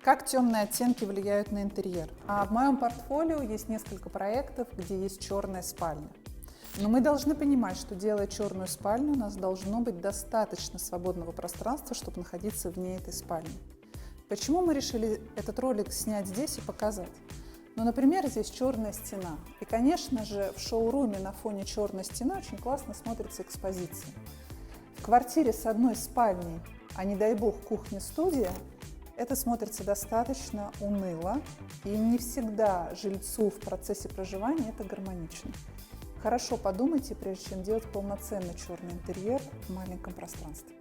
Как темные оттенки влияют на интерьер? В моем портфолио есть несколько проектов, где есть черная спальня. Но мы должны понимать, что, делая черную спальню, у нас должно быть достаточно свободного пространства, чтобы находиться вне этой спальни. Почему мы решили этот ролик снять здесь и показать? Например, здесь черная стена. И, конечно же, в шоуруме на фоне черной стены очень классно смотрится экспозиция. В квартире с одной спальней, а не дай бог кухня-студия, это смотрится достаточно уныло, и не всегда жильцу в процессе проживания это гармонично. Хорошо подумайте, прежде чем делать полноценный черный интерьер в маленьком пространстве.